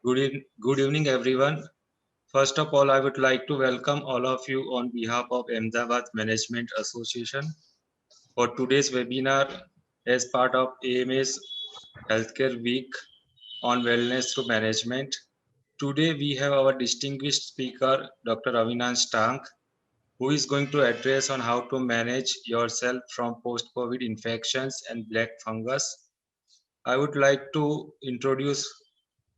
Good evening, everyone. First of all, I would like to welcome all of you on behalf of Ahmedabad Management Association for today's webinar as part of AMA's Healthcare Week on Wellness through Management. Today, we have our distinguished speaker, Dr. Avinash Tank, who is going to address on how to manage yourself from post-COVID infections and black fungus. I would like to introduce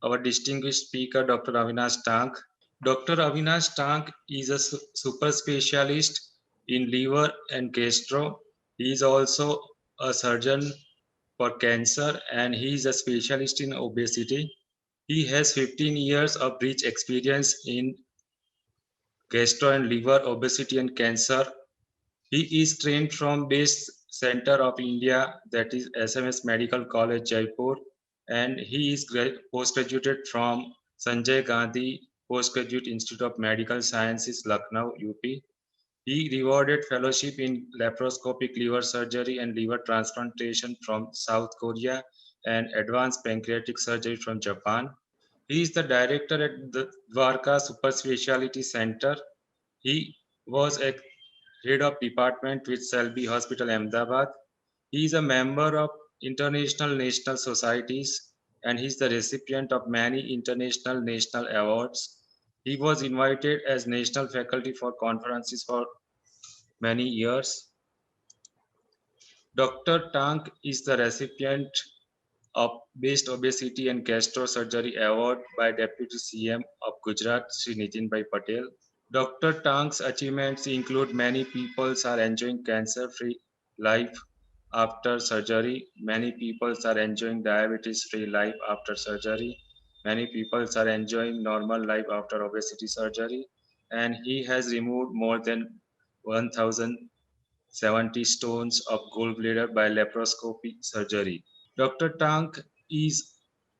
our distinguished speaker, Dr. Avinash Tank. Dr. Avinash Tank is a super specialist in liver and gastro. He is also a surgeon for cancer and he is a specialist in obesity. He has 15 years of rich experience in gastro and liver, obesity and cancer. He is trained from Base Center of India, that is SMS Medical College, Jaipur, and he is postgraduated from Sanjay Gandhi Postgraduate Institute of Medical Sciences, Lucknow, UP. He rewarded fellowship in laparoscopic liver surgery and liver transplantation from South Korea and advanced pancreatic surgery from Japan. He is the director at the Dwarka Super Speciality Center. He was a head of department with Selby Hospital, Ahmedabad. He is a member of international national societies and he is the recipient of many international national awards. He was invited as national faculty for conferences for many years. Dr. Tank is the recipient of Best Obesity and Gastrosurgery Award by Deputy CM of Gujarat, Sri Nitinbhai Patel. Dr. Tang's achievements include many people are enjoying cancer-free life after surgery. Many people are enjoying diabetes-free life after surgery. Many people are enjoying normal life after obesity surgery. And he has removed more than 1,070 stones of gallbladder by laparoscopy surgery. Dr. Tank is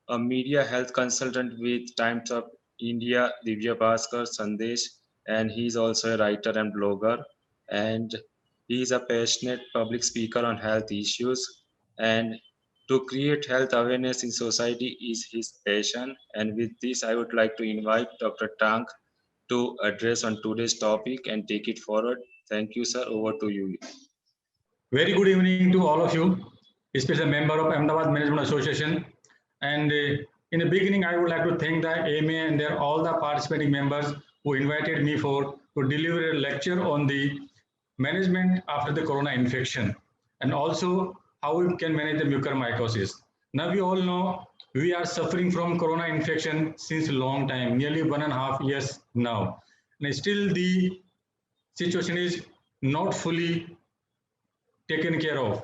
a media health consultant with Times of India, Divya Bhaskar, Sandesh, and he is also a writer and blogger. And he is a passionate public speaker on health issues. And to create health awareness in society is his passion. And with this, I would like to invite Dr. Tank to address on today's topic and take it forward. Thank you, sir. Over to you. Very good evening to all of you, especially a member of Ahmedabad Management Association. And in the beginning, I would like to thank the AMA and all the participating members who invited me to deliver a lecture on the management after the corona infection and also how we can manage the mucormycosis. Now we all know we are suffering from corona infection since a long time, nearly 1.5 years now. And still the situation is not fully taken care of.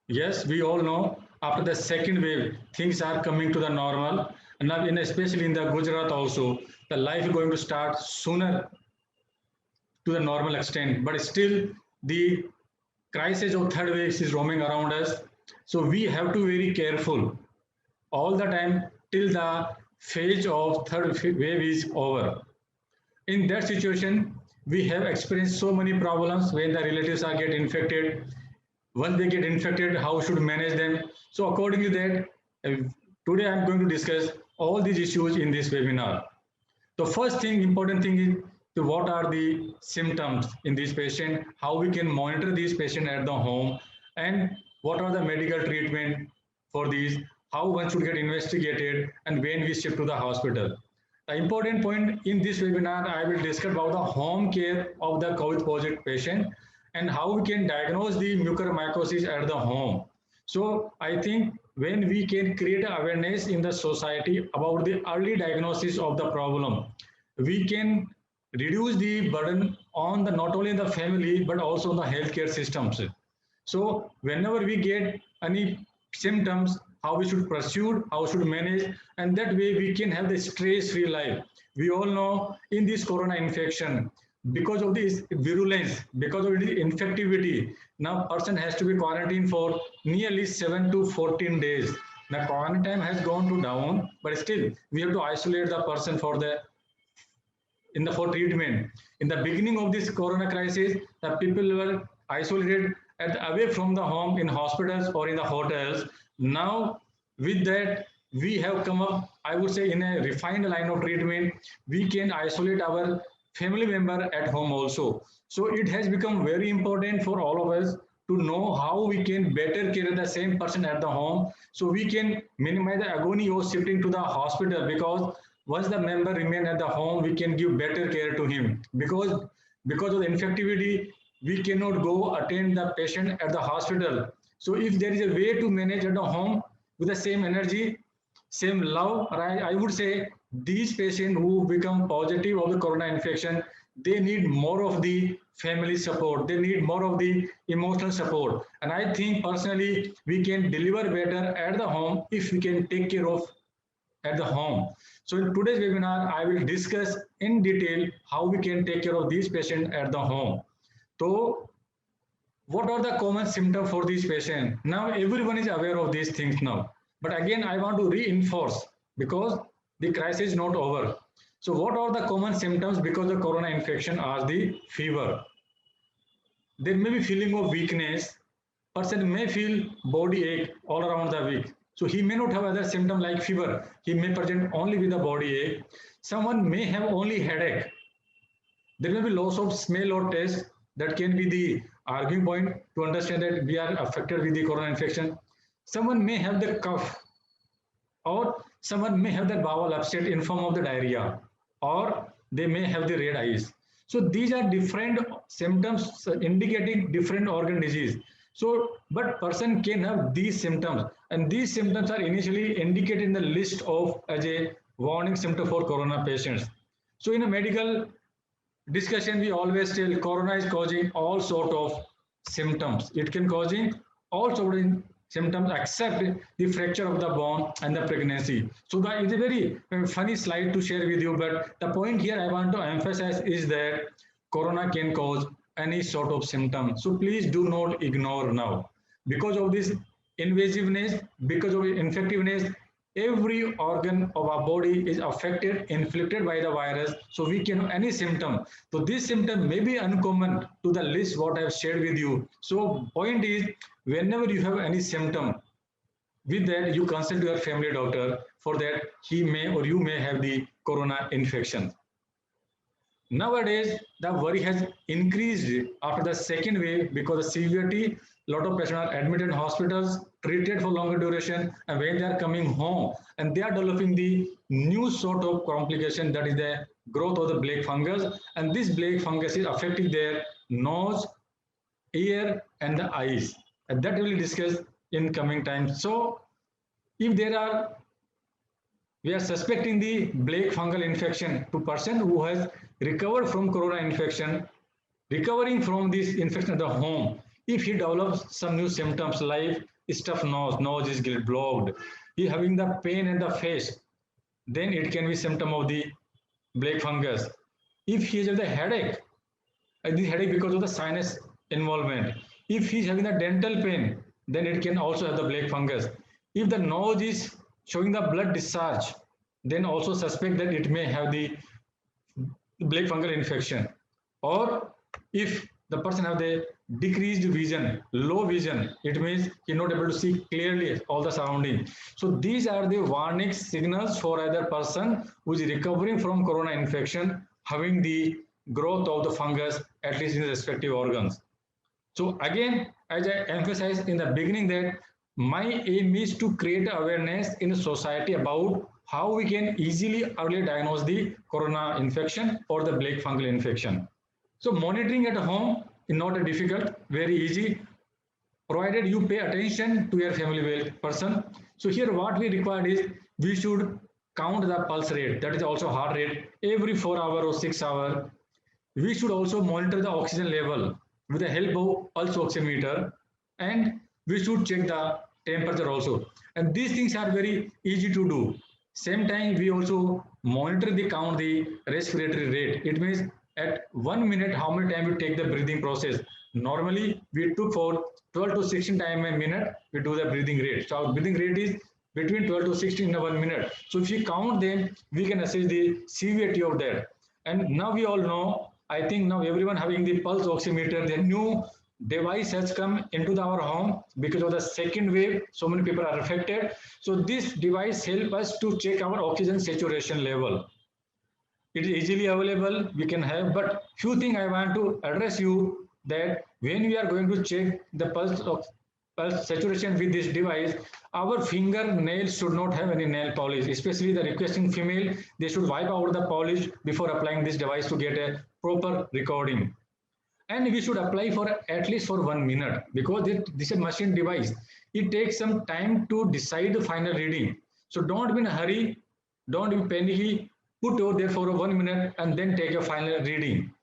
Yes, we all know after the second wave, things are coming to the normal. And now, especially in the Gujarat also, the life is going to start sooner to the normal extent. But still, the crisis of third wave is roaming around us. So we have to be very careful all the time till the phase of third wave is over. In that situation, we have experienced so many problems when the relatives are get infected. Once they get infected, how should manage them? So according to that, today I'm going to discuss all these issues in this webinar. The first thing, important thing is what are the symptoms in this patient, how we can monitor this patient at the home, and what are the medical treatment for these, how one should get investigated, and when we shift to the hospital. The important point in this webinar, I will discuss about the home care of the COVID positive patient and how we can diagnose the mucormycosis at the home. So I think when we can create awareness in the society about the early diagnosis of the problem, we can reduce the burden on the not only the family but also on the healthcare systems. So whenever we get any symptoms, how we should pursue, how should manage, and that way we can have the stress-free life. We all know in this corona infection, because of this virulence, because of the infectivity, now person has to be quarantined for nearly 7 to 14 days. The quarantine time has gone to down, but still we have to isolate the person for for treatment. In the beginning of this corona crisis, the people were isolated away from the home in hospitals or in the hotels. Now, with that, we have come up, I would say, in a refined line of treatment. We can isolate our family member at home also. So it has become very important for all of us to know how we can better care the same person at the home, so we can minimize the agony of shifting to the hospital, because once the member remain at the home, we can give better care to him, because of the infectivity, we cannot go attend the patient at the hospital. So if there is a way to manage at the home with the same energy, same love, I would say these patients who become positive of the corona infection, they need more of the family support. They need more of the emotional support. And I think personally, we can deliver better at the home if we can take care of at the home. So in today's webinar, I will discuss in detail how we can take care of these patients at the home. So what are the common symptoms for these patients? Now everyone is aware of these things now. But again, I want to reinforce, because the crisis is not over. So what are the common symptoms because of corona infection? Are the fever. There may be feeling of weakness. Person may feel body ache all around the week. So he may not have other symptom like fever. He may present only with the body ache. Someone may have only headache. There may be loss of smell or taste. That can be the arguing point to understand that we are affected with the corona infection. Someone may have the cough, or someone may have the bowel upset in form of the diarrhea, or they may have the red eyes. So these are different symptoms indicating different organ disease. So but person can have these symptoms, and these symptoms are initially indicated in the list of as a warning symptom for corona patients. So in a medical discussion, we always tell corona is causing all sort of symptoms. It can causing all sort of symptoms except the fracture of the bone and the pregnancy. So that is a very funny slide to share with you, but the point here I want to emphasize is that corona can cause any sort of symptom. So please do not ignore now. Because of this invasiveness, because of infectiveness, every organ of our body is affected, inflicted by the virus. So we can any symptom. So this symptom may be uncommon to the list what I've shared with you. So point is, whenever you have any symptom, with that you consult your family doctor, for that he may or you may have the corona infection. Nowadays, the worry has increased after the second wave because of severity. A lot of patients are admitted in hospitals, treated for longer duration, and when they are coming home, and they are developing the new sort of complication, that is the growth of the black fungus, and this black fungus is affecting their nose, ear, and the eyes, and that we will discuss in coming times. So, if there are we are suspecting the black fungal infection to person who has recovered from corona infection, recovering from this infection at the home. If he develops some new symptoms like stuffed nose, nose is get blocked, he having the pain in the face, then it can be symptom of the black fungus. If he has the headache, this headache because of the sinus involvement. If he is having the dental pain, then it can also have the black fungus. If the nose is showing the blood discharge, then also suspect that it may have the black fungal infection. Or if the person have the decreased vision, low vision, it means he not able to see clearly all the surrounding. So these are the warning signals for either person who is recovering from corona infection, having the growth of the fungus at least in the respective organs. So again, as I emphasized in the beginning, that my aim is to create awareness in society about how we can easily early diagnose the corona infection or the black fungal infection. So monitoring at home is not a difficult, very easy, provided you pay attention to your family person. So here what we require is we should count the pulse rate, that is also heart rate, every 4 hours or 6 hours. We should also monitor the oxygen level with the help of pulse oximeter, and we should check the temperature also. And these things are very easy to do. Same time, we also monitor the count the respiratory rate. It means at 1 minute, how many time we take the breathing process. Normally, we took for 12 to 16 time a minute, we do the breathing rate. So our breathing rate is between 12 to 16 in 1 minute. So if we count them, we can assess the severity of that. And now we all know, I think now everyone having the pulse oximeter, the new device has come into our home because of the second wave. So many people are affected. So this device helps us to check our oxygen saturation level. It is easily available, we can have, but few things I want to address you, that when we are going to check the pulse saturation with this device, our fingernails should not have any nail polish, especially the requesting female, they should wipe out the polish before applying this device to get a proper recording. And we should apply for at least for 1 minute, because this is a machine device. It takes some time to decide the final reading. So don't be in a hurry, don't be panicky, put over there for 1 minute and then take a final reading.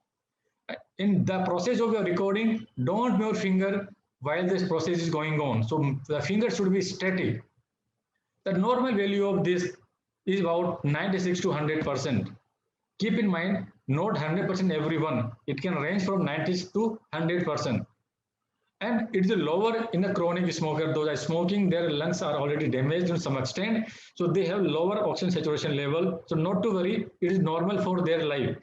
In the process of your recording, don't move your finger while this process is going on. So the finger should be static. The normal value of this is about 96 to 100%. Keep in mind, not 100% everyone. It can range from 90 to 100%. And it is lower in a chronic smoker. Those are smoking, their lungs are already damaged to some extent. So they have lower oxygen saturation level. So not to worry, it is normal for their life.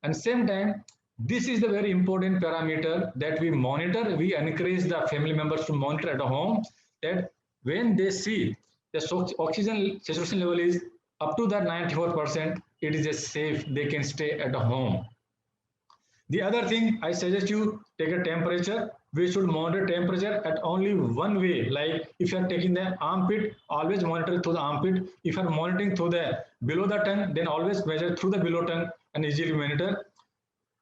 And same time, this is the very important parameter that we monitor. We encourage the family members to monitor at home, that when they see the oxygen saturation level is up to that 94%, it is just safe, they can stay at home. The other thing, I suggest you take a temperature. We should monitor temperature at only one way. Like if you are taking the armpit, always monitor through the armpit. If you are monitoring through the below the tongue, then always measure through the below tongue and easily monitor.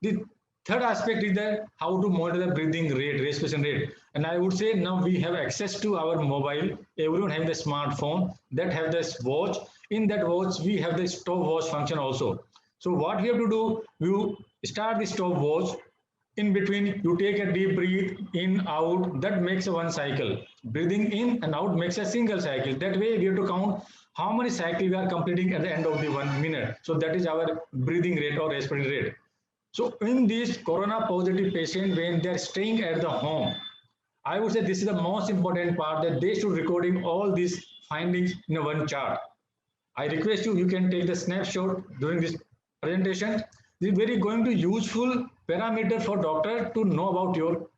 The third aspect is that how to monitor the breathing rate, respiration rate. And I would say now we have access to our mobile. Everyone having the smartphone that have this watch. In that watch, we have the stopwatch function also. So what we have to do, you start the stopwatch. In between, you take a deep breath in, out. That makes a one cycle. Breathing in and out makes a single cycle. That way, we have to count how many cycles we are completing at the end of the 1 minute. So that is our breathing rate or respiration rate. So in these corona positive patients, when they are staying at the home, I would say this is the most important part, that they should recording all these findings in one chart. I request you, you can take the snapshot during this presentation. This is very going to useful parameter for doctor to know about your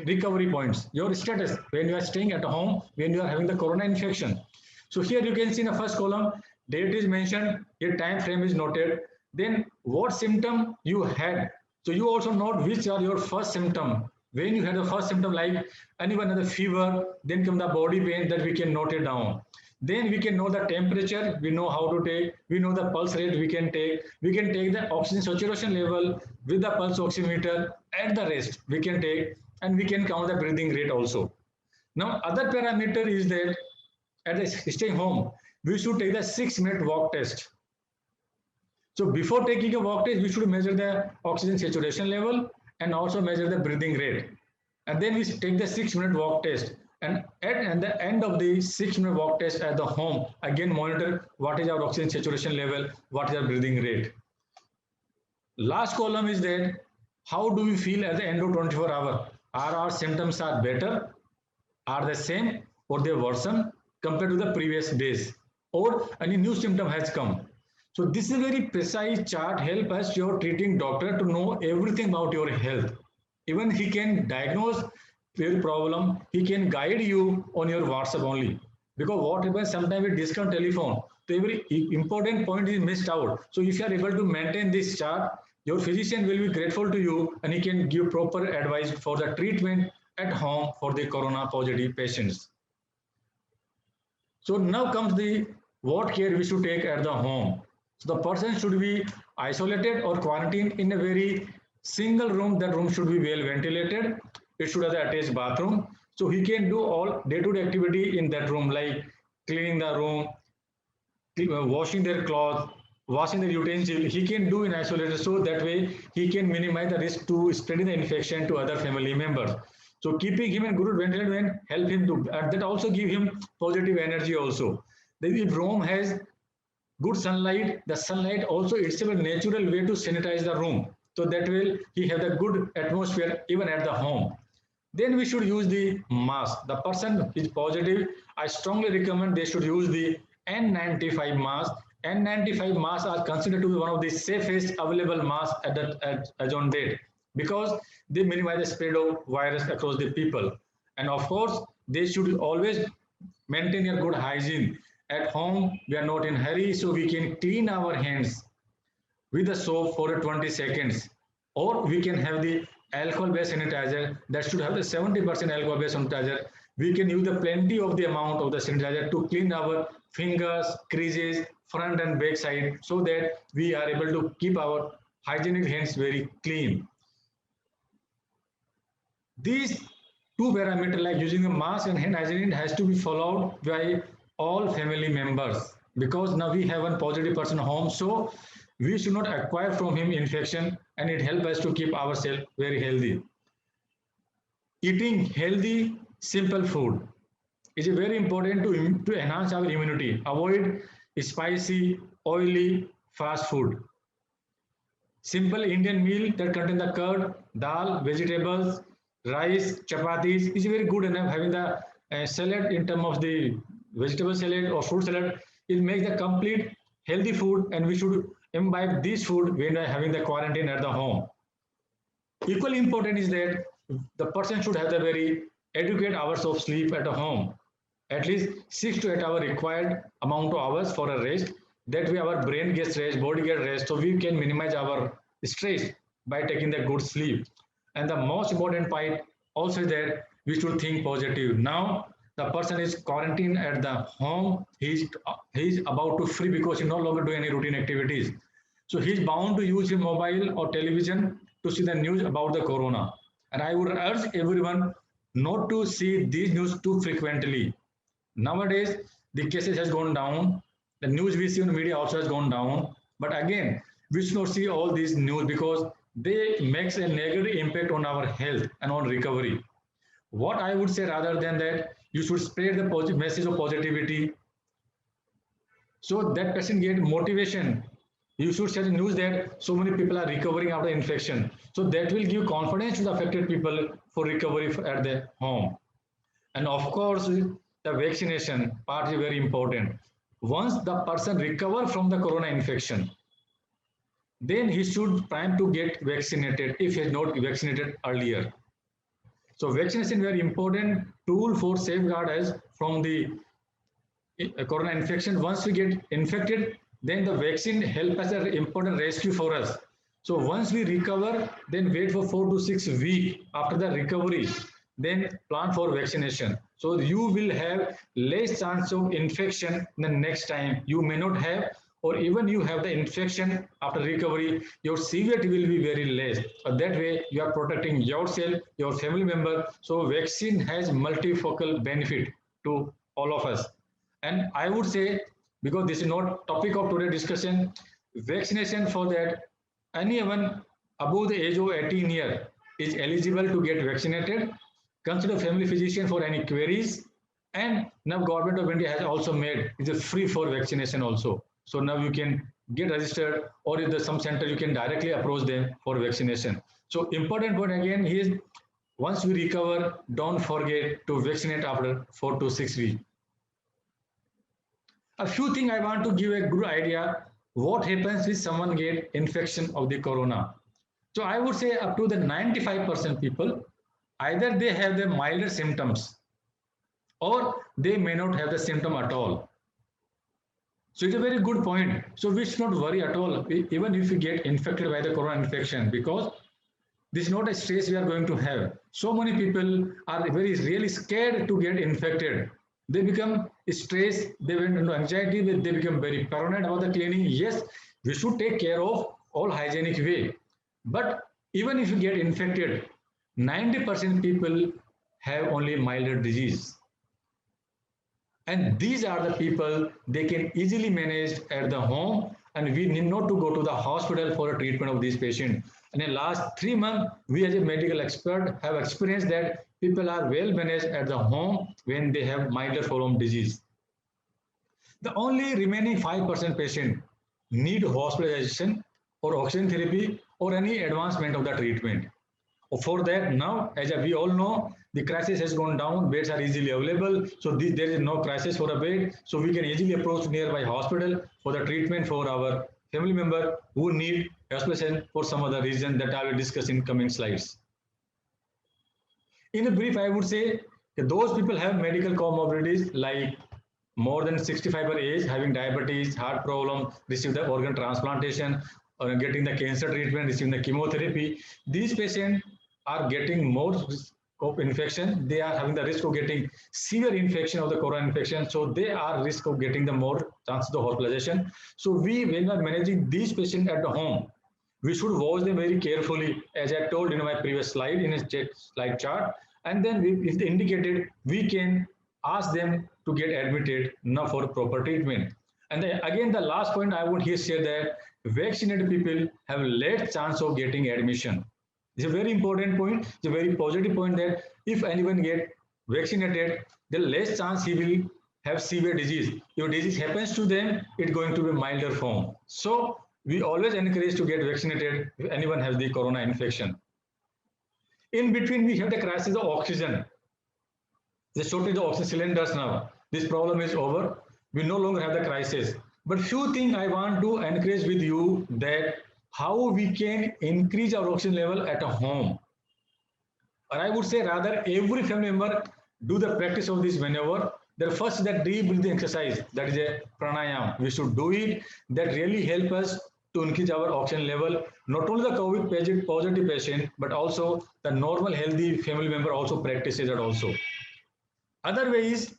recovery points, your status when you are staying at home, when you are having the corona infection. So here you can see in the first column, date is mentioned, your time frame is noted, then what symptom you had. So you also note which are your first symptom. When you had the first symptom, like anyone had a fever, then come the body pain, that we can note it down. Then we can know the temperature, we know how to take, we know the pulse rate we can take the oxygen saturation level with the pulse oximeter at the rest we can take, and we can count the breathing rate also. Now other parameter is that at the staying home, we should take the 6-minute walk test. So before taking a walk test, we should measure the oxygen saturation level and also measure the breathing rate. And then we take the 6-minute walk test. And at the end of the 6-minute walk test at the home, again monitor what is our oxygen saturation level, what is our breathing rate. Last column is that how do we feel at the end of 24 hours? Are our symptoms are better, are the same, or they worsen compared to the previous days, or any new symptom has come. So this is a very precise chart, help us your treating doctor to know everything about your health. Even he can diagnose your problem, he can guide you on your WhatsApp only. Because what happens sometimes with discount telephone, the very important point is missed out. So if you are able to maintain this chart, your physician will be grateful to you and he can give proper advice for the treatment at home for the corona positive patients. So now comes the what care we should take at the home. So the person should be isolated or quarantined in a very single room. That room should be well ventilated. It should have the attached bathroom. So he can do all day-to-day activity in that room, like cleaning the room, washing their clothes, washing the utensil. He can do in isolated, so that way he can minimize the risk to spreading the infection to other family members. So keeping him in good ventilation help him to, that also give him positive energy also. If room has good sunlight, the sunlight also itself a natural way to sanitize the room. So that way he have a good atmosphere even at the home. Then we should use the mask. The person is positive, I strongly recommend they should use the N95 mask. N95 masks are considered to be one of the safest available masks as on date. because they minimize the spread of virus across the people. And of course, they should always maintain a good hygiene. At home, we are not in hurry, so we can clean our hands with the soap for 20 seconds. Or we can have the alcohol-based sanitizer that should have the 70% alcohol-based sanitizer. We can use the plenty of the amount of the sanitizer to clean our fingers, creases, front and back side so that we are able to keep our hygienic hands very clean. These two parameters like using a mask and hand hygiene has to be followed by all family members because now we have one positive person home, so we should not acquire from him infection and it helps us to keep ourselves very healthy. Eating healthy, simple food is very important to enhance our immunity. Avoid spicy, oily, fast food. Simple Indian meal that contain the curd, dal, vegetables, rice, chapatis is very good enough. Having the salad in terms of the vegetable salad or fruit salad, it makes the complete healthy food, and we should imbibe this food when we are having the quarantine at the home. Equally important is that the person should have the very adequate hours of sleep at the home, at least 6 to 8 hours required amount of hours for a rest. That way our brain gets rest, body gets rest, so we can minimize our stress by taking the good sleep. And the most important part also is that we should think positive. Now the person is quarantined at the home, he's about to free because he no longer do any routine activities. So he's bound to use his mobile or television to see the news about the corona. And I would urge everyone not to see these news too frequently. Nowadays, the cases has gone down. The news we see on the media also has gone down. But again, we should not see all these news because they makes a negative impact on our health and on recovery. What I would say rather than that, you should spread the positive message of positivity so that person get motivation. You should share the news that so many people are recovering after infection. So that will give confidence to the affected people for recovery at their home. And of course, the vaccination part is very important. Once the person recovers from the corona infection, then he should plan to get vaccinated if he is not vaccinated earlier. So vaccination is very important tool for safeguard us from the corona infection. Once we get infected, then the vaccine helps us an important rescue for us. So once we recover, then wait for 4 to 6 weeks after the recovery, then plan for vaccination. So you will have less chance of infection the next time. You may not have, or even you have the infection after recovery, your severity will be very less. So that way you are protecting yourself, your family member. So vaccine has multifocal benefit to all of us. And I would say, because this is not topic of today's discussion, vaccination for that anyone above the age of 18 years is eligible to get vaccinated. Consider family physician for any queries. And now government of India has also made it free for vaccination also. So now you can get registered, or if there's some center, you can directly approach them for vaccination. So important point again is once we recover, don't forget to vaccinate after 4 to 6 weeks. A few things I want to give a good idea what happens if someone get infection of the corona. So I would say up to the 95% people, either they have the milder symptoms or they may not have the symptom at all. So it's a very good point. So we should not worry at all, even if we get infected by the corona infection, because this is not a stress we are going to have. So many people are really scared to get infected. They become stressed, they went into anxiety, they become very paranoid about the cleaning. Yes, we should take care of all hygienic way. But even if you get infected, 90% people have only milder disease. And these are the people they can easily manage at the home, and we need not to go to the hospital for a treatment of this patient. And in the last 3 months, we as a medical expert have experienced that people are well managed at the home when they have milder form of disease. The only remaining 5% patient need hospitalization or oxygen therapy or any advancement of the treatment. For that, now, as we all know, the crisis has gone down, beds are easily available. So there is no crisis for a bed. So we can easily approach nearby hospital for the treatment for our family member who need hospitalization for some other reason that I will discuss in coming slides. In a brief, I would say that those people have medical comorbidities like more than 65 per age, having diabetes, heart problem, receive the organ transplantation, or getting the cancer treatment, receiving the chemotherapy. These patients are getting more risk of infection. They are having the risk of getting severe infection of the corona infection. So they are risk of getting the more chances of hospitalization. So we, when we are managing these patients at the home, we should watch them very carefully, as I told in my previous slide, in a slide chart. And then if they indicated, we can ask them to get admitted now for proper treatment. And then again, the last point I would here say that vaccinated people have less chance of getting admission. It's a very important point. It's a very positive point that if anyone get vaccinated, the less chance he will have severe disease. If disease happens to them, it's going to be milder form. So we always encourage to get vaccinated if anyone has the corona infection. In between, we have the crisis of oxygen. The shortage of oxygen cylinders now. This problem is over. We no longer have the crisis. But few things I want to encourage with you that how we can increase our oxygen level at a home. Or I would say rather every family member do the practice of this whenever. The first that deep breathing exercise, that is a pranayam. We should do it. That really help us to increase our oxygen level. Not only the COVID positive patient, but also the normal healthy family member also practices it also. Other way is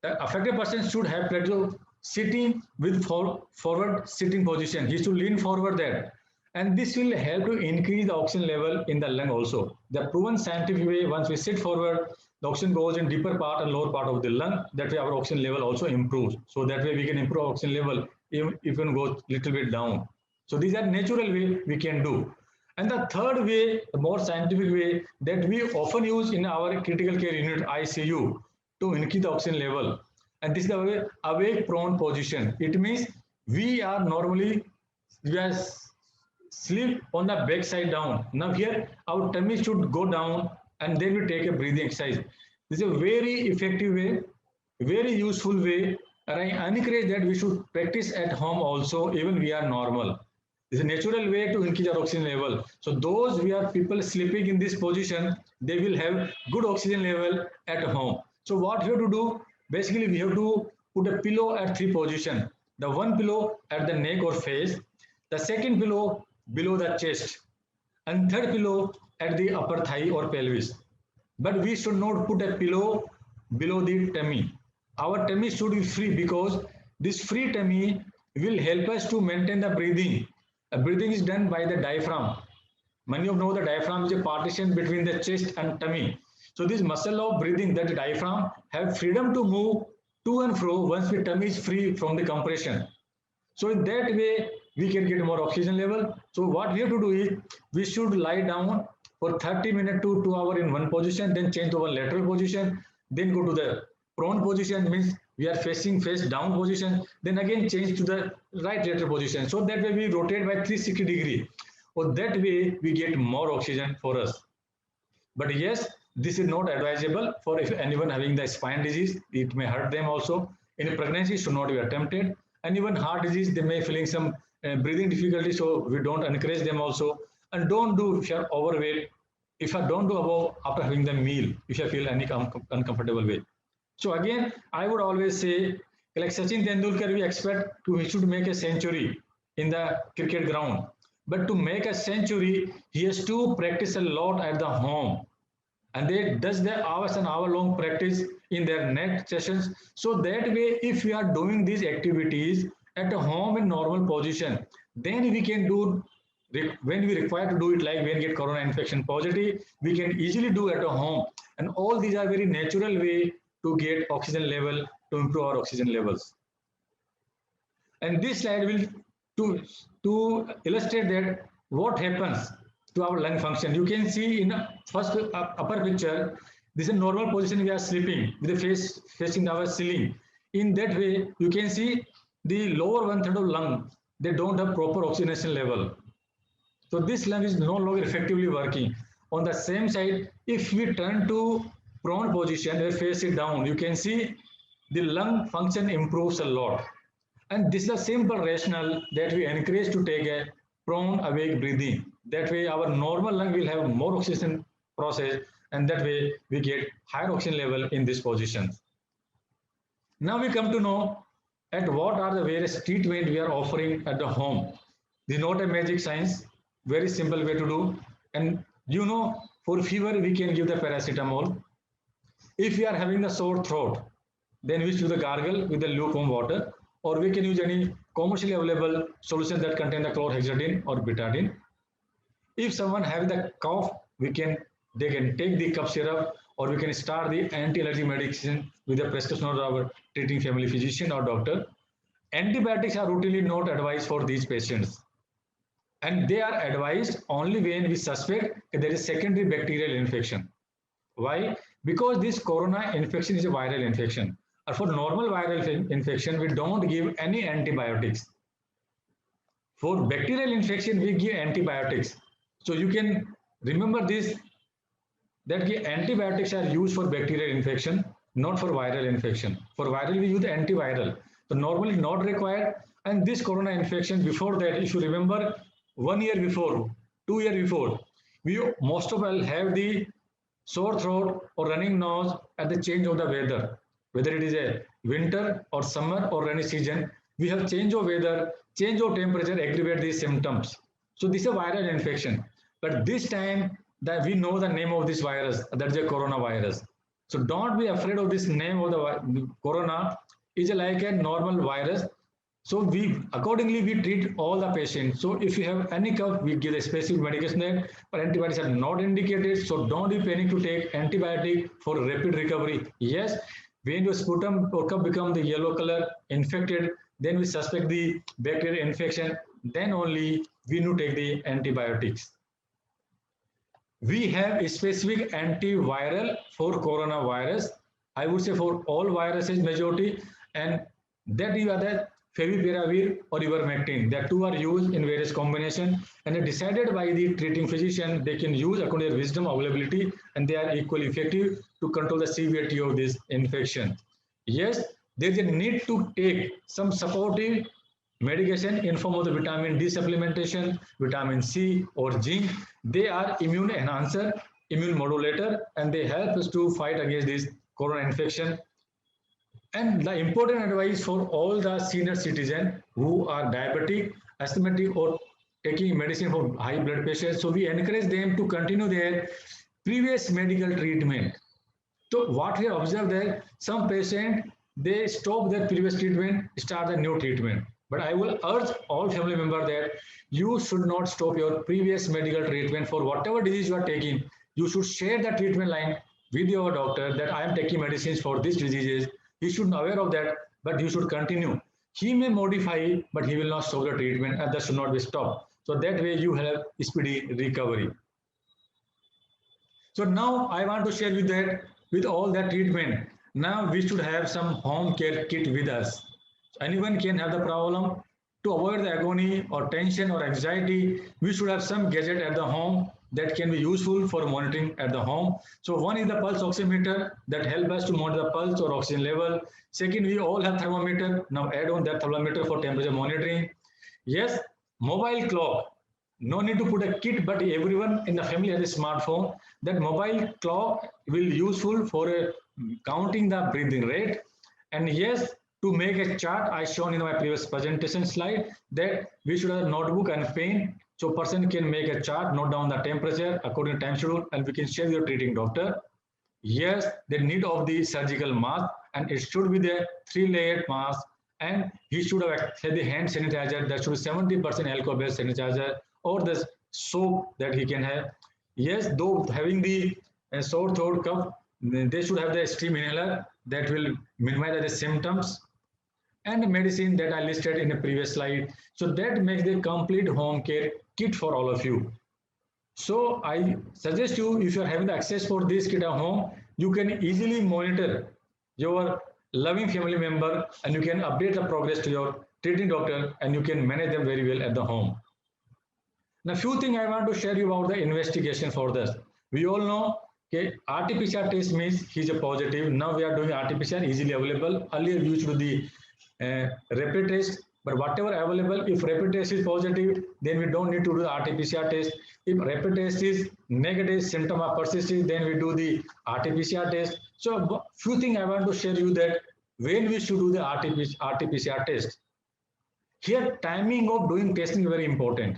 the affected person should have practice of sitting with forward sitting position. He should lean forward there. And this will help to increase the oxygen level in the lung also. The proven scientific way, once we sit forward, the oxygen goes in deeper part and lower part of the lung. That way our oxygen level also improves. So that way we can improve oxygen level even if it goes little bit down. So these are natural way we can do. And the third way, the more scientific way that we often use in our critical care unit ICU to increase the oxygen level. And this is the awake prone position. It means we are normally, we are sleep on the back side down. Now here our tummy should go down and then we take a breathing exercise. This is a very effective way, very useful way. And I encourage that we should practice at home also, even we are normal. It's a natural way to increase our oxygen level. So those we are people sleeping in this position, they will have good oxygen level at home. So what we have to do, basically we have to put a pillow at 3 positions. The one pillow at the neck or face, the second pillow below the chest, and third pillow at the upper thigh or pelvis. But we should not put a pillow below the tummy. Our tummy should be free because this free tummy will help us to maintain the breathing. Breathing is done by the diaphragm. Many of you know the diaphragm is a partition between the chest and tummy. So this muscle of breathing, that the diaphragm have freedom to move to and fro once the tummy is free from the compression. So in that way, we can get more oxygen level. So what we have to do is, we should lie down for 30 minutes to 2 hours in one position, then change to one lateral position, then go to the prone position, means we are facing face down position, then again change to the right lateral position. So that way we rotate by 360 degree. Or that way we get more oxygen for us. But yes, this is not advisable for if anyone having the spine disease, it may hurt them also. In pregnancy, should not be attempted. And even heart disease, they may feeling some breathing difficulty, so we don't encourage them also. And don't do if you're overweight. If you don't do above after having the meal, if you feel any uncomfortable way. So again, I would always say, like Sachin Tendulkar, we expect he should make a century in the cricket ground. But to make a century, he has to practice a lot at the home. And they does the hours and hour long practice in their net sessions. So that way, if we are doing these activities at a home in normal position, then we can do, when we require to do it, like when we get corona infection positive, we can easily do at a home. And all these are very natural way to get oxygen level, to improve our oxygen levels. And this slide will to illustrate that what happens to our lung function. You can see in the first upper picture, this is a normal position we are sleeping with the face facing our ceiling. In that way, you can see the lower 1/3 of lung, they don't have proper oxygenation level. So this lung is no longer effectively working. On the same side, if we turn to prone position, we face it down, you can see the lung function improves a lot. And this is a simple rationale that we encourage to take a prone awake breathing. That way our normal lung will have more oxygen process, and that way we get higher oxygen level in this position. Now we come to know at what are the various treatment we are offering at the home. This is not a magic science, very simple way to do. And you know, for fever, we can give the paracetamol. If we are having a sore throat, then we should do the gargle with the lukewarm water, or we can use any commercially available solution that contain the chlorhexidine or betadine. If someone having the cough, they can take the cough syrup, or we can start the anti-allergy medicine with a prescription of our treating family physician or doctor. Antibiotics are routinely not advised for these patients, and they are advised only when we suspect that there is secondary bacterial infection. Why? Because this corona infection is a viral infection. And for normal viral infection, we don't give any antibiotics. For bacterial infection, we give antibiotics. So you can remember this, that antibiotics are used for bacterial infection, not for viral infection. For viral, we use antiviral. So normally not required. And this corona infection, before that, if you remember, 1 year before, 2 years before, we most of all have the sore throat or running nose at the change of the weather. Whether it is a winter or summer or rainy season, we have change of weather, change of temperature aggravate these symptoms. So this is a viral infection. But this time that we know the name of this virus, that's a coronavirus. So don't be afraid of this name of the corona. Is like a normal virus. So accordingly we treat all the patients. So if you have any cough, we give a specific medication, but antibiotics are not indicated. So don't be planning to take antibiotic for rapid recovery. Yes, when your sputum or cup become the yellow color, infected, then we suspect the bacterial infection. Then only we need to take the antibiotics. We have a specific antiviral for coronavirus. I would say for all viruses majority, and that is the favipiravir or ivermectin. That two are used in various combinations and are decided by the treating physician. They can use according to their wisdom, availability, and they are equally effective to control the severity of this infection. Yes, there is a need to take some supportive medication in form of the vitamin D supplementation, vitamin C or zinc. They are immune enhancer, immune modulator, and they help us to fight against this corona infection. And the important advice for all the senior citizens who are diabetic, asthmatic, or taking medicine for high blood pressure, so we encourage them to continue their previous medical treatment. So what we have observed that some patients, they stop their previous treatment, start the new treatment. But I will urge all family members that you should not stop your previous medical treatment for whatever disease you are taking. You should share the treatment line with your doctor that I am taking medicines for these diseases. He should be aware of that, but you should continue. He may modify, but he will not stop the treatment, and that should not be stopped. So that way you have speedy recovery. So now I want to share with that, with all that treatment, now we should have some home care kit with us. Anyone can have the problem. To avoid the agony or tension or anxiety, we should have some gadget at the home that can be useful for monitoring at the home. So one is the pulse oximeter that helps us to monitor the pulse or oxygen level. Second, we all have thermometer. Now add on that thermometer for temperature monitoring. Yes, mobile clock. No need to put a kit, but everyone in the family has a smartphone. That mobile clock will be useful for counting the breathing rate. And yes, to make a chart, I shown in my previous presentation slide that we should have a notebook and pen. So person can make a chart, note down the temperature according to time schedule, and we can share with your treating doctor. Yes, the need of the surgical mask, and it should be the 3-layered mask, and he should have the hand sanitizer that should be 70% alcohol-based sanitizer, or the soap that he can have. Yes, though having the sore throat cough, they should have the steam inhaler that will minimize the symptoms, and the medicine that I listed in the previous slide. So that makes the complete home care kit for all of you. So I suggest you, if you are having the access for this kit at home, you can easily monitor your loving family member, and you can update the progress to your treating doctor, and you can manage them very well at the home. Now, few things I want to share you about the investigation for this. We all know okay, RT-PCR test means he's a positive. Now we are doing RT-PCR easily available. Earlier we used to do the rapid test. But whatever available, if rapid test is positive, then we don't need to do the RT-PCR test. If rapid test is negative, symptom are persisting, then we do the RT-PCR test. So few things I want to share you that when we should do the RT-PCR test. Here, timing of doing testing is very important.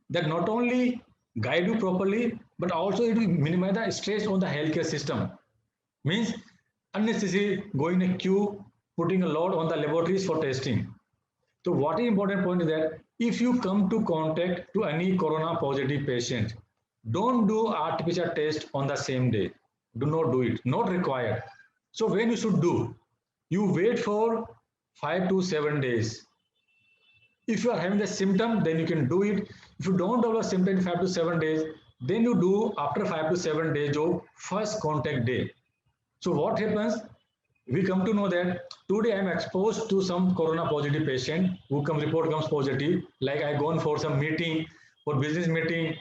That not only guide you properly, but also it will minimize the stress on the healthcare system. Means unnecessary going a queue, putting a lot on the laboratories for testing. So what is important point is that if you come to contact to any corona positive patient, don't do RT-PCR test on the same day. Do not do it, not required. So when you should do, you wait for 5 to 7 days. If you are having the symptom, then you can do it. If you don't have a symptom in 5 to 7 days, then you do after 5 to 7 days of first contact day. So what happens? We come to know that today I am exposed to some corona positive patient who report comes positive. Like I gone for some meeting, for business meeting,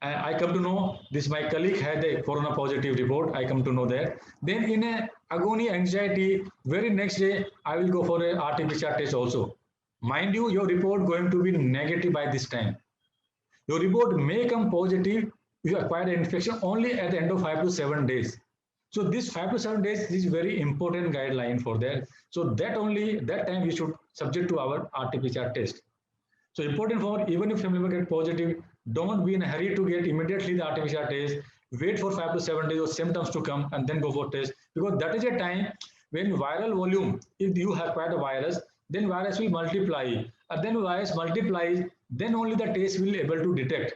and I come to know this my colleague had a corona positive report. I come to know that. Then in a agony, anxiety, very next day I will go for a RT-PCR test also. Mind you, your report going to be negative by this time. Your report may come positive if you acquired an infection only at the end of 5 to 7 days. So this 5 to 7 days is very important guideline for that. So that time we should subject to our RT-PCR test. So important for even if family member get positive, don't be in a hurry to get immediately the RT-PCR test. Wait for 5 to 7 days of symptoms to come and then go for test, because that is a time when viral volume, if you have acquired a virus, then virus will multiply, and then virus multiplies, then only the test will be able to detect.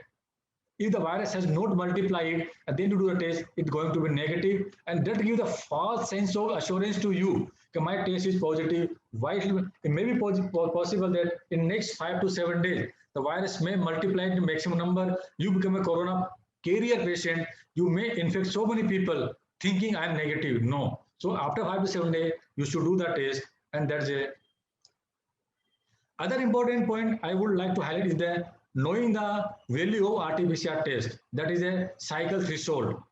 If the virus has not multiplied and then you do the test, it's going to be negative, and that gives a false sense of assurance to you that my test is positive. Why it may be possible that in next 5 to 7 days, the virus may multiply to maximum number. You become a corona carrier patient. You may infect so many people thinking I'm negative. No. So after 5 to 7 days, you should do the test, and that's it. Other important point I would like to highlight is that knowing the value of RT-PCR test, that is a cycle threshold.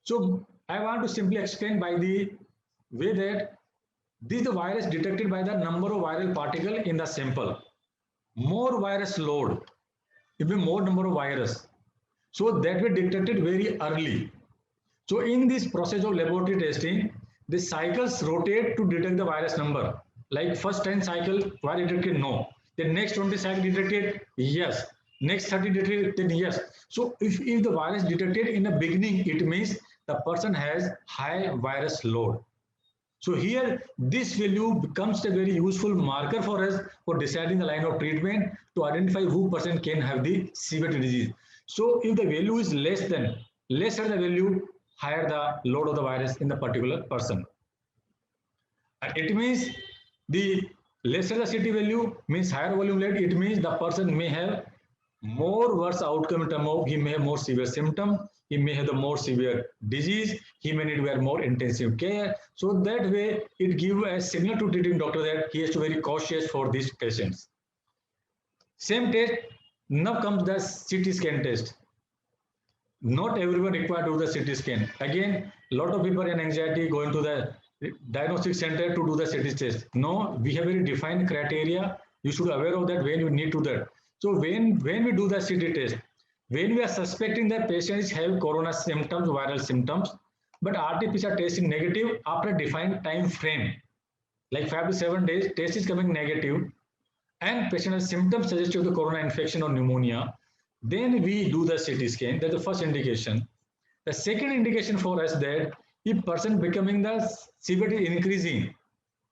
So I want to simply explain by the way that this is the virus detected by the number of viral particles in the sample. More virus load, it will be more number of virus. So that will detected very early. So in this process of laboratory testing, the cycles rotate to detect the virus number. Like first 10 cycle, virus detected no. The next 20 cycle detected yes. Next 30 detected yes. So if the virus detected in the beginning, it means the person has high virus load. So here, this value becomes a very useful marker for us for deciding the line of treatment to identify who person can have the severe disease. So if the value is lesser the value, higher the load of the virus in the particular person. It means the lesser the CT value means higher volume lead. It means the person may have more worse outcome in terms of he may have more severe symptom, he may have the more severe disease, he may need to wear more intensive care. So that way it gives a signal to treating doctor that he has to be very cautious for these patients. Same test, now comes the CT scan test. Not everyone required to do the CT scan. Again, a lot of people in anxiety going to the diagnostic center to do the CT test. No, we have very defined criteria. You should be aware of that when you need to that. So when we do the CT test, when we are suspecting that patients have corona symptoms, viral symptoms, but RT-PCR test is negative after a defined time frame, like 5 to 7 days, test is coming negative, and patient has symptoms suggestive of the corona infection or pneumonia, then we do the CT scan. That's the first indication. The second indication for us that if person becoming the severity increasing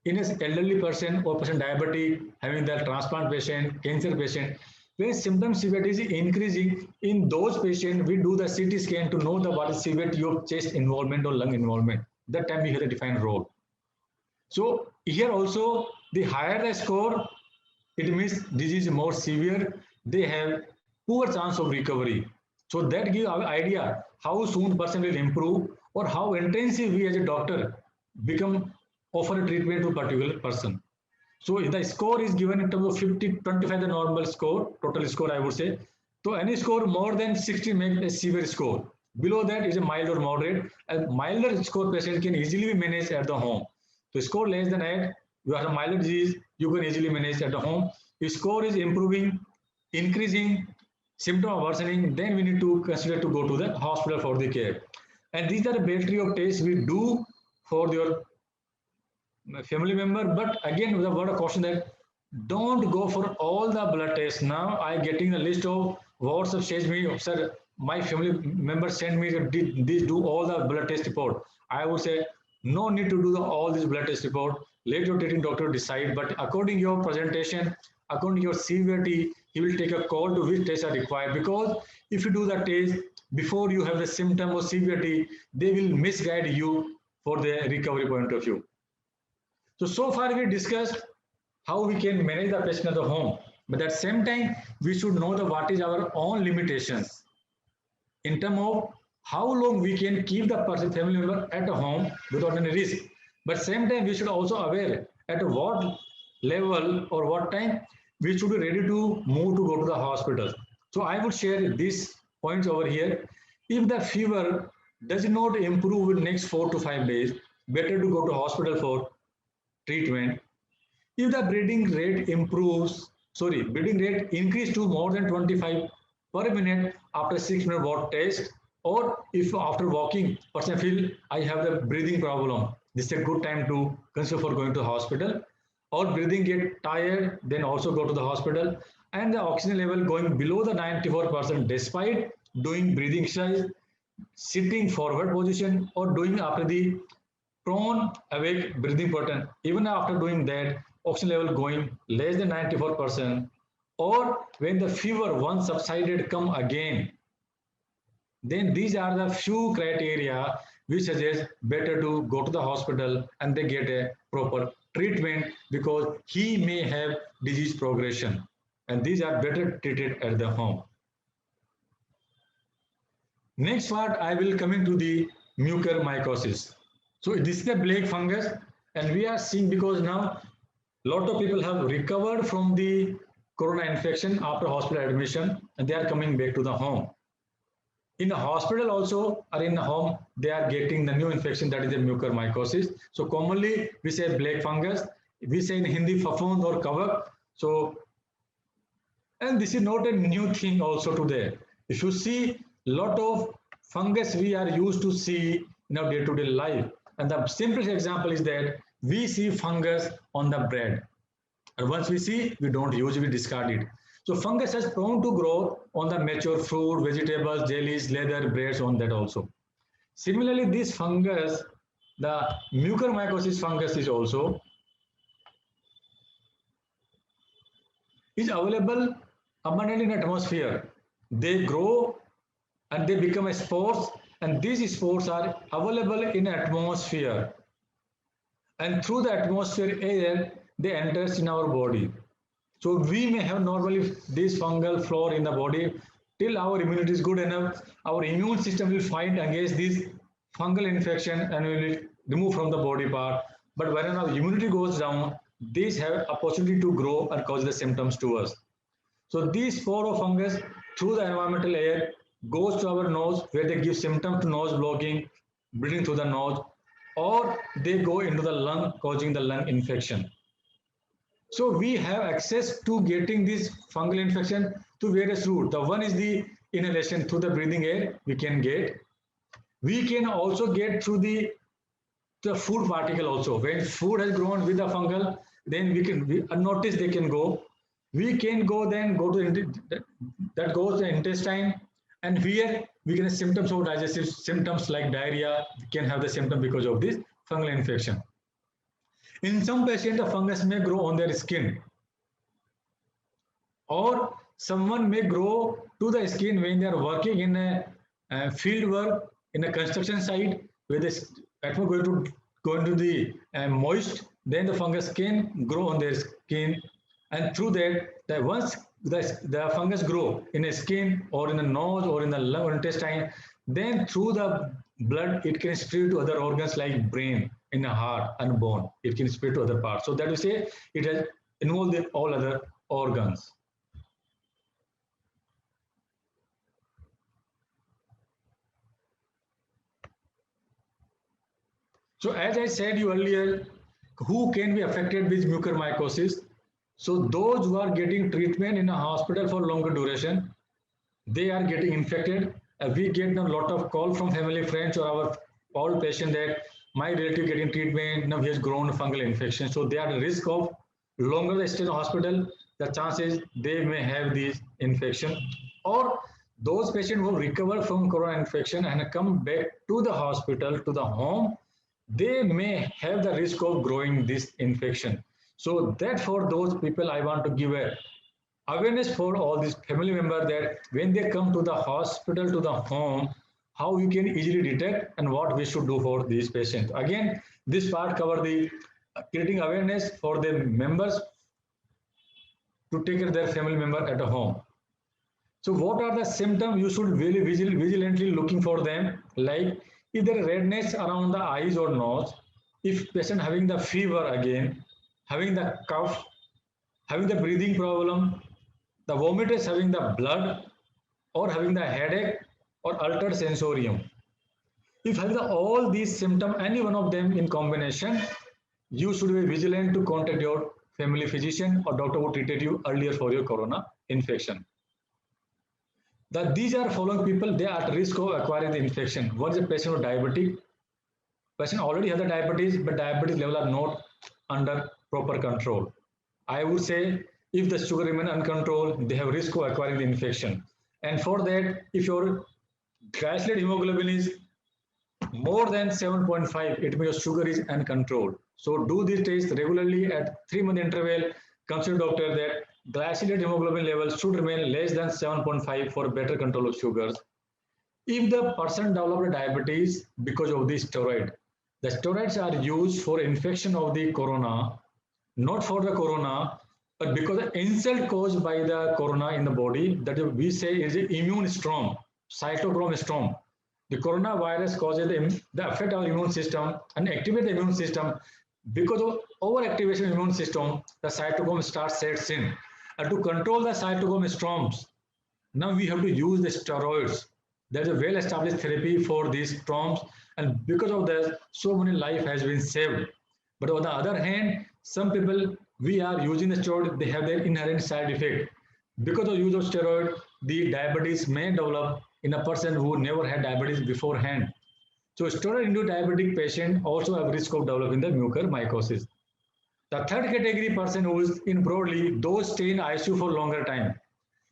in an elderly person or person diabetic, having the transplant patient, cancer patient, when symptom severity is increasing in those patients, we do the CT scan to know the what is severity of chest involvement or lung involvement. That time we have a defined role. So here also the higher the score, it means disease is more severe. They have poor chance of recovery. So that gives our idea how soon person will improve or how intensive we as a doctor become offer a treatment to a particular person. So the score is given in terms of 50, 25 the normal score, total score I would say. So any score more than 60 makes a severe score. Below that is a mild or moderate. A milder score patient can easily be managed at the home. So score less than 8, you have a mild disease, you can easily manage at the home. If score is improving, increasing, symptom are worsening, then we need to consider to go to the hospital for the care. And these are the battery of tests we do for your family member. But again, the word of caution that don't go for all the blood tests. Now I getting a list of WhatsApp says me, sir, my family member sent me did this do all the blood test report. I would say no need to do all this blood test report. Let your treating doctor decide. But according your presentation, according your severity, he will take a call to which tests are required. Because if you do the test before you have the symptom or severity, they will misguide you for the recovery point of view. So far we discussed how we can manage the patient at the home, but at the same time, we should know the what is our own limitations in terms of how long we can keep the person family member at home without any risk. But same time, we should also aware at what level or what time we should be ready to move to go to the hospital. So I would share these points over here. If the fever does not improve in next 4 to 5 days, better to go to hospital for treatment. If the breathing rate increase to more than 25 per minute after 6 minute walk test, or if after walking person feel I have the breathing problem, this is a good time to consider for going to the hospital. Or breathing get tired, then also go to the hospital. And the oxygen level going below the 94% despite doing breathing exercise, sitting forward position, or doing after the prone awake breathing pattern, even after doing that, oxygen level going less than 94%, or when the fever once subsided come again, then these are the few criteria which suggest better to go to the hospital and they get a proper treatment because he may have disease progression and these are better treated at the home. Next part, I will come into the mucormycosis. So this is the black fungus and we are seeing because now lot of people have recovered from the corona infection after hospital admission and they are coming back to the home. In the hospital also or in the home, they are getting the new infection that is the mucormycosis. So commonly we say black fungus, we say in Hindi fafund or kavak. So, and this is not a new thing also today. If you see lot of fungus we are used to see in our day-to-day life. And the simplest example is that we see fungus on the bread. And once we see, we don't use it, we discard it. So fungus is prone to grow on the mature fruit, vegetables, jellies, leather, breads, on that also. Similarly, this fungus, the mucormycosis fungus is also is available abundantly in atmosphere. They grow and they become spores and these spores are available in atmosphere and through the atmosphere air they enters in our body. So we may have normally this fungal flora in the body till our immunity is good enough, our immune system will fight against this fungal infection and will remove from the body part. But when our immunity goes down, these have opportunity to grow and cause the symptoms to us. So these spore of fungus through the environmental air goes to our nose where they give symptoms to nose blocking, breathing through the nose, or they go into the lung causing the lung infection. So we have access to getting this fungal infection to various routes. The one is the inhalation through the breathing air we can get. We can also get through the food particle also. When food has grown with the fungal, then we unnoticed they can go. We can go then go to that goes the intestine, and here we can have symptoms of digestive symptoms like diarrhea. We can have the symptom because of this fungal infection. In some patients, the fungus may grow on their skin, or someone may grow to the skin when they are working in a field work in a construction site where the atmosphere going to go into the moist, then the fungus can grow on their skin, and through that, once the fungus grow in a skin or in the nose or in the lung or intestine, then through the blood it can spread to other organs like brain, in the heart and bone. It can spread to other parts. So that we say it has involved in all other organs. So as I said you earlier, who can be affected with mucormycosis. So those who are getting treatment in a hospital for longer duration, they are getting infected. We get a lot of call from family friends or our all patient that my relative getting treatment, now he has grown fungal infection. So they are at risk of longer they stay in the hospital, the chances they may have this infection. Or those patients who recover from corona infection and come back to the hospital, to the home, they may have the risk of growing this infection. So that for those people, I want to give a awareness for all these family members that when they come to the hospital, to the home, how you can easily detect and what we should do for these patients. Again, this part cover the creating awareness for the members to take care of their family member at a home. So what are the symptoms you should really vigilantly looking for them? Like if there is redness around the eyes or nose, if patient having the fever again, having the cough, having the breathing problem, the vomit is having the blood or having the headache or altered sensorium. If having all these symptoms, any one of them in combination, you should be vigilant to contact your family physician or doctor who treated you earlier for your corona infection. These are following people, they are at risk of acquiring the infection. One is a patient with diabetic. Patient already has the diabetes, but diabetes level are not under proper control. I would say if the sugar remain uncontrolled, they have risk of acquiring the infection. And for that, if your glycerol hemoglobin is more than 7.5, it means your sugar is uncontrolled. So do these tests regularly at 3-month interval. Consider doctor that glycerol hemoglobin level should remain less than 7.5 for better control of sugars. If the person developed diabetes because of the steroids are used for infection of the corona, not for the corona, but because the insult caused by the corona in the body, that we say is an immune storm, cytochrome storm. The coronavirus causes the effect of the immune system and activate the immune system. Because of overactivation of the immune system, the cytochrome sets in. And to control the cytochrome storms, now we have to use the steroids. There's a well-established therapy for these storms, and because of that, so many life has been saved. But on the other hand, some people we are using the steroid, they have their inherent side effect. Because of use of steroid, the diabetes may develop in a person who never had diabetes beforehand. So steroid-induced diabetic patient also have risk of developing the mucormycosis. The third category person who is in broadly, those stay in ICU for longer time.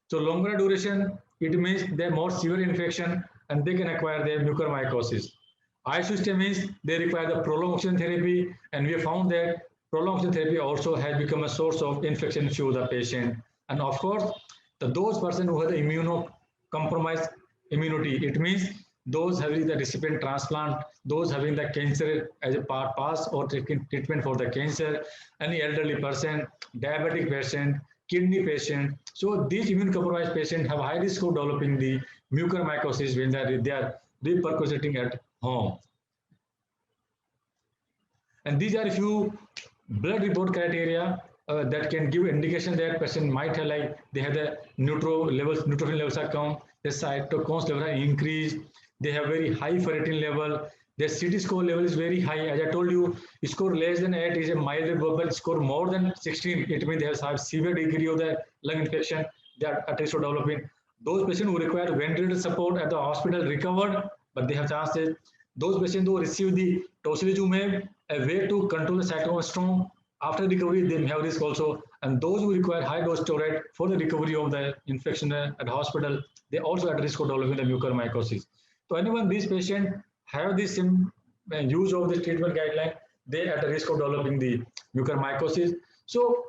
So longer duration, it means they have more severe infection and they can acquire the mucormycosis. ICU stay means they require the prolonged oxygen therapy, and we have found that prolonged oxygen therapy also has become a source of infection to the patient. And of course, those persons who have the immunocompromised immunity, it means those having the recipient transplant, those having the cancer as a pass or taking treatment for the cancer, any elderly person, diabetic patient, kidney patient. So these immunocompromised patients have high risk of developing the mucormycosis when they are repercussioning at home. And these are a few blood report criteria that can give indication that person might have, like they have the neutrophil levels are count, the cytokines level are increased, they have very high ferritin level, their CT score level is very high. As I told you, score less than 8 is a mild verbal, score more than 16, it means they have severe degree of the lung infection, they are at risk of developing. Those patients who require ventilator support at the hospital recovered, but they have chances. Those patients who receive the tocilizumab, a way to control the cytokine storm, after recovery, they may have risk also. And those who require high dose steroid for the recovery of the infection at hospital, they also at risk of developing the mucormycosis. So anyone, these patients have this use of the treatment guideline, they are at risk of developing the mucormycosis. So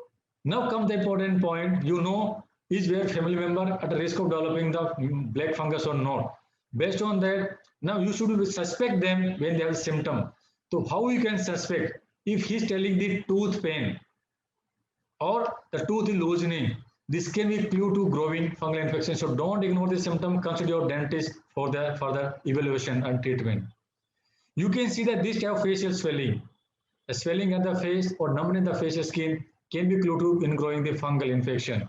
now comes the important point, you know, is their family member at risk of developing the black fungus or not. Based on that, now you should suspect them when they have a symptom. So how you can suspect? If he's telling the tooth pain or the tooth is loosening, this can be clue to growing fungal infection. So don't ignore the symptom, consider your dentist for the further evaluation and treatment. You can see that this type of facial swelling, a swelling at the face or numbness in the facial skin can be clue to in growing the fungal infection.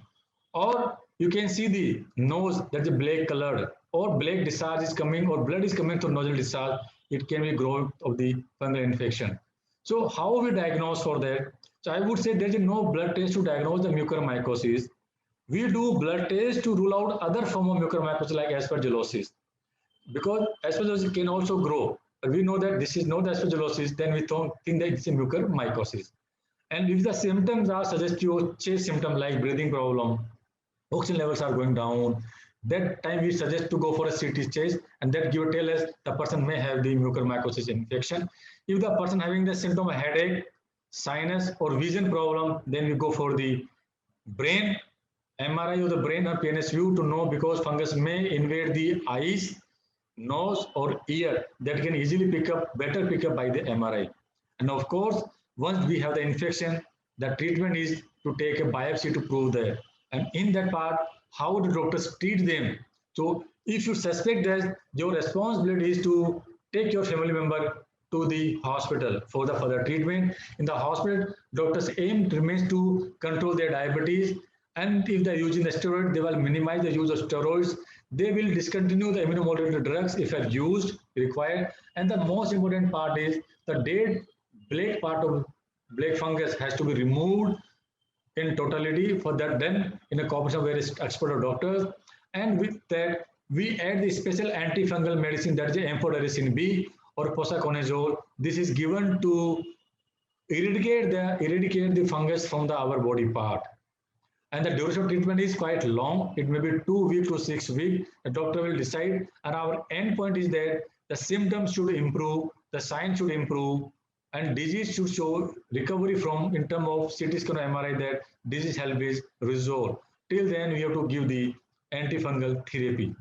Or you can see the nose that's black colored, or black discharge is coming, or blood is coming through nostril discharge. It can be growth of the fungal infection. So how we diagnose for that? So I would say there is no blood test to diagnose the mucormycosis. We do blood test to rule out other form of mucormycosis like aspergillosis, because aspergillosis can also grow. But we know that this is not aspergillosis, then we don't think that it's a mucormycosis. And if the symptoms are suggestive chest symptom like breathing problem, oxygen levels are going down, that time we suggest to go for a CT chest, and that give tell us the person may have the mucormycosis infection. If the person having the symptom of headache, sinus or vision problem, then we go for the brain MRI of the brain or PNS view to know, because fungus may invade the eyes, nose or ear, that can easily better pick up by the MRI. And of course, once we have the infection, the treatment is to take a biopsy to prove that. And in that part, how the doctors treat them. So if you suspect that, your responsibility is to take your family member to the hospital for the further treatment. In the hospital, doctors aim remains to control their diabetes, and if they're using the steroid, they will minimize the use of steroids. They will discontinue the immunomodulator drugs if are used, required. And the most important part is the dead black part of black fungus has to be removed in totality. For that, then in a cooperation of various expert doctors. And with that, we add the special antifungal medicine, that is amphotericin B or posaconazole. This is given to eradicate the fungus from our body part. And the duration of treatment is quite long. It may be 2 weeks to 6 weeks. The doctor will decide. And our end point is that the symptoms should improve, the signs should improve, and disease should show recovery from, in terms of CT scan or MRI, that disease health is resolved. Till then, we have to give the antifungal therapy.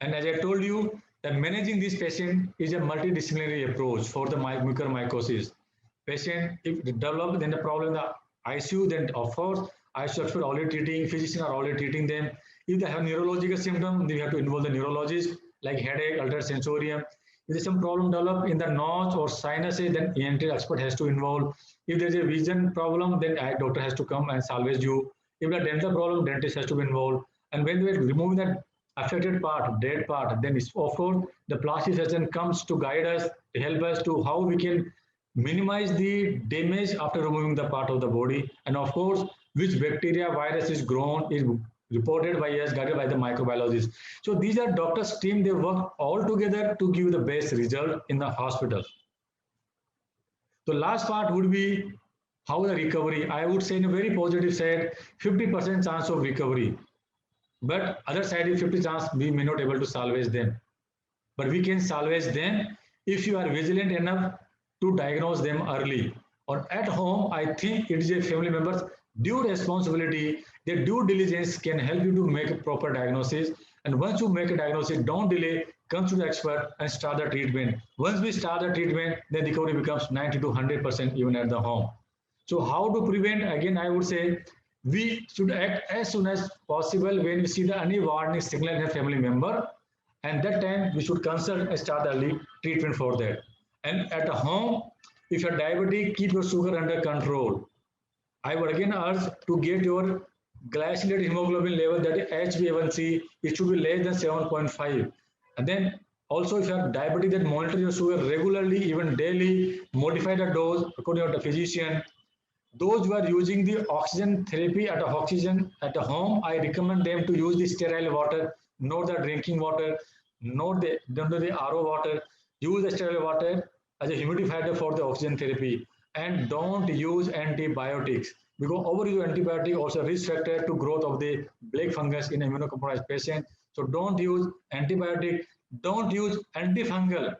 And as I told you, that managing this patient is a multidisciplinary approach for the mucormycosis. Patient, if develop then the problem in the ICU, then of course, ICU expert already treating, physicians are already treating them. If they have neurological symptom, they have to involve the neurologist, like headache, altered sensorium. If there's some problem develop in the nose or sinuses, then ENT expert has to involve. If there's a vision problem, then eye doctor has to come and salvage you. If the dental problem, dentist has to be involved. And when we remove that affected part, dead part, then it's, of course, the plastic surgeon comes to guide us, to help us to how we can minimize the damage after removing the part of the body. And of course, which bacteria, virus is grown is reported by us, guided by the microbiologist. So these are doctors' team, they work all together to give the best result in the hospital. The last part would be how the recovery. I would say in a very positive side, 50% chance of recovery. But other side is 50 chance we may not able to salvage them. But we can salvage them if you are vigilant enough to diagnose them early. Or at home, I think it is a family member's due responsibility. Their due diligence can help you to make a proper diagnosis. And once you make a diagnosis, don't delay, come to the expert and start the treatment. Once we start the treatment, then recovery becomes 90 to 100% even at the home. So how to prevent? Again, I would say we should act as soon as possible when we see the any warning signal in a family member. And that time we should consult and start early treatment for that. And at home, if you're diabetic, keep your sugar under control. I would again urge to get your glycolated hemoglobin level, that is HbA1c, it should be less than 7.5. And then also if you are diabetic, then monitor your sugar regularly, even daily, modify the dose according to the physician. Those who are using the oxygen therapy at a home, I recommend them to use the sterile water, not the drinking water, not the RO water. Use the sterile water as a humidifier for the oxygen therapy, and don't use antibiotics, because overuse of antibiotic also risk factor to growth of the black fungus in immunocompromised patient. So don't use antibiotic, don't use antifungal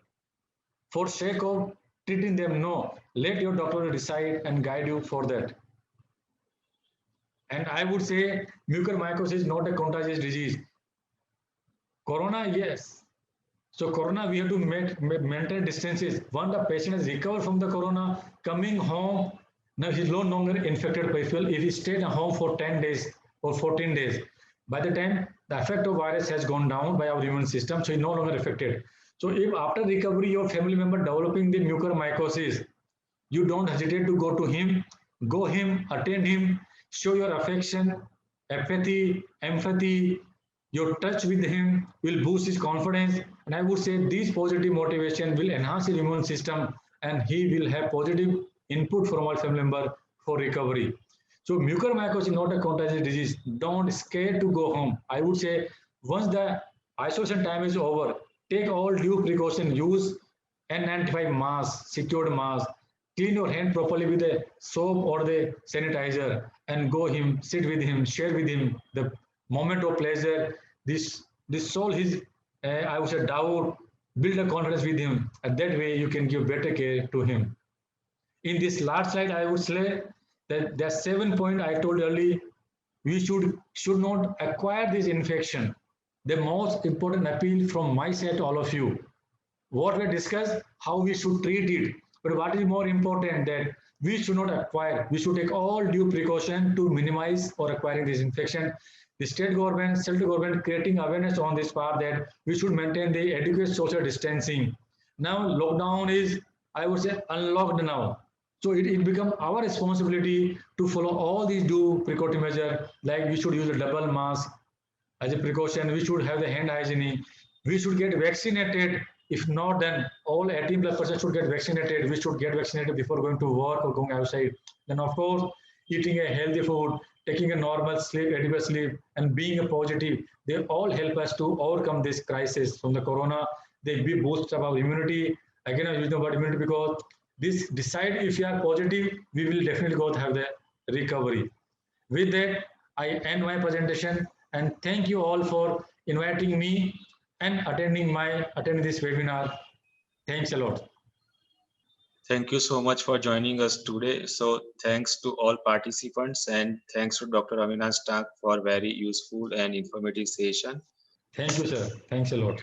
for sake of treating them. No, let your doctor decide and guide you for that. And I would say mucormycosis is not a contagious disease. Corona, yes. So corona, we have to maintain distances. Once the patient has recovered from the corona, coming home, now he's no longer infected by people. If he stayed at home for 10 days or 14 days, by the time the effect of virus has gone down by our immune system, so he's no longer affected. So if after recovery, your family member developing the mucormycosis, you don't hesitate to go to him, attend him, show your affection, apathy, empathy. Your touch with him will boost his confidence. And I would say this positive motivation will enhance his immune system and he will have positive input from our family member for recovery. So mucormycosis is not a contagious disease. Don't scare to go home. I would say once the isolation time is over, take all due precaution. Use N95 mask, secured mask. Clean your hand properly with the soap or the sanitizer, and go him, sit with him, share with him the moment of pleasure. This solve his, I would say, doubt. Build a confidence with him, and that way you can give better care to him. In this last slide, I would say that there are 7 points I told earlier. We should not acquire this infection. The most important appeal from my side to all of you. What we discussed, how we should treat it. But what is more important that we should not acquire. We should take all due precaution to minimize or acquiring this infection. The state government, central government creating awareness on this part that we should maintain the adequate social distancing. Now lockdown is, I would say, unlocked now. So it becomes our responsibility to follow all these due precautionary measures, like we should use a double mask as a precaution. We should have the hand hygiene. We should get vaccinated. If not, then all 18+ % should get vaccinated. We should get vaccinated before going to work or going outside. Then, of course, eating a healthy food, taking a normal sleep, adequate sleep, and being a positive, they all help us to overcome this crisis from the corona. They boost our immunity. Again, I use the word immunity because this decide if you are positive, we will definitely go to have the recovery. With that, I end my presentation and thank you all for inviting me and attending this webinar. Thanks a lot. Thank you so much for joining us today. So thanks to all participants and thanks to Dr. Avinash Tak for very useful and informative session. Thank you, sir. Thanks a lot.